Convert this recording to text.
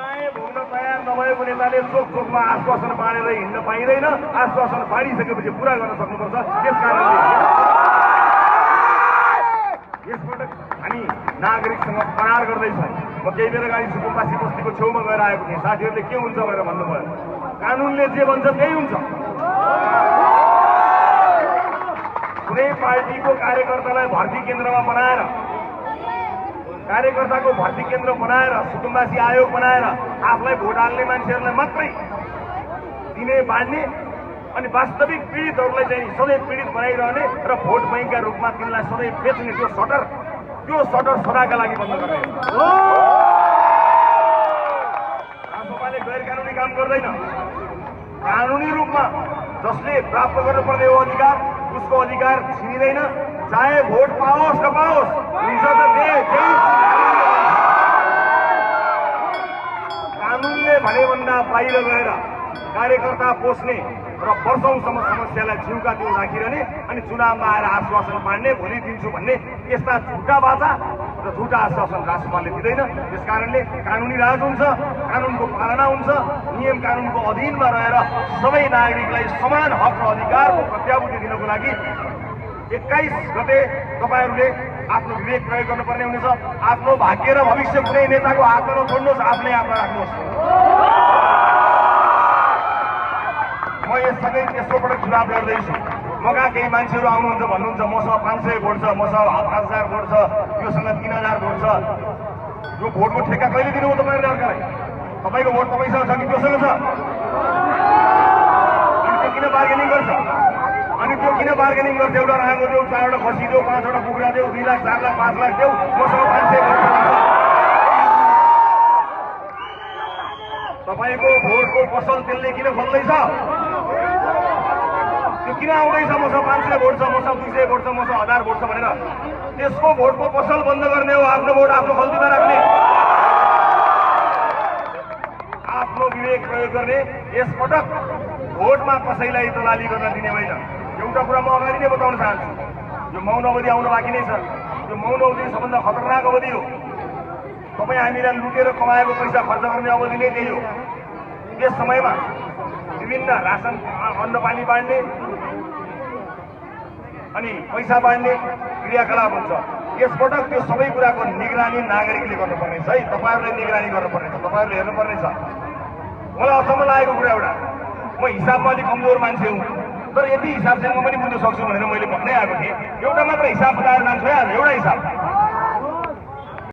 चाहे भोग्न तयार नभएको नेताले चोक चोकमा आश्वासन बाँडेर हिँड्न पाइँदैन। आश्वासन बाँडिसकेपछि पुरा गर्न सक्नुपर्छ। त्यसकारणले यसपटक हामी नागरिकसँग करार गर्दैछौँ। म केही बेर अगाडि सुकुम्बासी बस्तीको छेउमा गएर आएको थिएँ। साथीहरूले के हुन्छ भनेर भन्नुभयो। कानुनले जे भन्छ त्यही हुन्छ। कुनै पार्टीको कार्यकर्तालाई भर्ती केन्द्रमा बनाएर, कार्यकर्ताको भर्ती केन्द्र बनाएर, सुकुम्बासी आयोग बनाएर आफूलाई भोट हाल्ने मान्छेहरूलाई मात्रै दिने बाँड्ने अनि वास्तविक पीडितहरूलाई चाहिँ सधैँ पीडित बनाइरहने र भोट बैंकका रूपमा तिनलाई सधैँ बेच्ने त्यो सटर सदाका लागि बन्द गर्ने। राजसभाले गैर कानुनी काम गर्दैन। कानुनी रूपमा जसले प्राप्त गर्नुपर्ने हो अधिकार, उसको अधिकार छिनिँदैन। चाहे भोट पाओस् नपाओस्, हुन्छ त कानुनले भनेभन्दा बाहिर गएर कार्यकर्ता पोस्ने र वर्षौंसम्म समस्यालाई जिउका त्यो राखिरहने अनि चुनावमा आएर आश्वासन बाँड्ने, भोलि दिन्छु भन्ने यस्ता झुटा बाचा र झुटा आश्वासन राजसभाले दिँदैन। त्यसकारणले कानुनी राज हुन्छ, कानुनको पालना हुन्छ। नियम कानुनको अधीनमा रहेर सबै नागरिकलाई समान हक र अधिकारको प्रत्याभूति दिनको लागि 21 गते तपाईहरूले आफ्नो विवेक प्रयोग गर्नुपर्ने हुनेछ। आफ्नो भाग्य र भविष्य कुनै नेताको हातमा नछोड्नुहोस्, आफ्नै हातमा राख्नुहोस्। म यससँगै तेस्रो पटक चुनाव लड्दैछु। मका केही मान्छेहरू आउनुहुन्छ, भन्नुहुन्छ मसँग 500 भोट छ, मसँग 5000 भोट छ, योसँग 3000 भोट छ। यो भोटको ठेक्का कहिले दिनु हो तपाईँहरूले अर्कालाई? तपाईँको भोट तपाईँसँग छ कि त्योसँग छ? अनि त्यो किन बार्गेनिङ गर्छ? एउटा राँगो देऊ, 4वटा खसी देऊ, 5वटा कुखुरा देऊ, 2 लाख 4 लाख 5 लाख देऊ, मसँग 500 भोट छ। तपाईँको भोटको पसल त्यसले किन खोल्दैछ? त्यो किन आउँदैछ मसँग 500 भोट छ, मसँग 200 भोट छ, मसँग 1000 भोट छ भनेर? त्यसको भोटको पसल बन्द गर्ने हो। आफ्नो भोट आफ्नो खल्तीमा राख्ने, आफ्नो विवेक प्रयोग गर्ने। यसपटक भोटमा कसैलाई दलाली गर्न दिने होइन। एउटा कुरा म अगाडि नै बताउन चाहन्छु। यो मौन अवधि आउन बाँकी नै छ। यो मौन अवधि सबभन्दा खतरनाक अवधि हो। तपाईँ हामीलाई लुटेर कमाएको पैसा खर्च गर्ने अवधि नै त्यही हो। यस समयमा विभिन्न रासन, अन्न पानी बाँड्ने अनि पैसा बाँड्ने क्रियाकलाप हुन्छ। यसपटक त्यो सबै कुराको निगरानी नागरिकले गर्नुपर्ने छ है। तपाईँहरूले निगरानी गर्नुपर्ने छ, तपाईँहरूले हेर्नुपर्ने छ। मलाई अचम्म लागेको कुरा एउटा, म हिसाबमा अलिक कमजोर मान्छे हुँ, तर यति हिसाब चाहिँ म पनि बुझ्न सक्छु भनेर मैले भन्दै आएको थिएँ। एउटा मात्र हिसाब बताएर जान्छु है आज, एउटा हिसाब।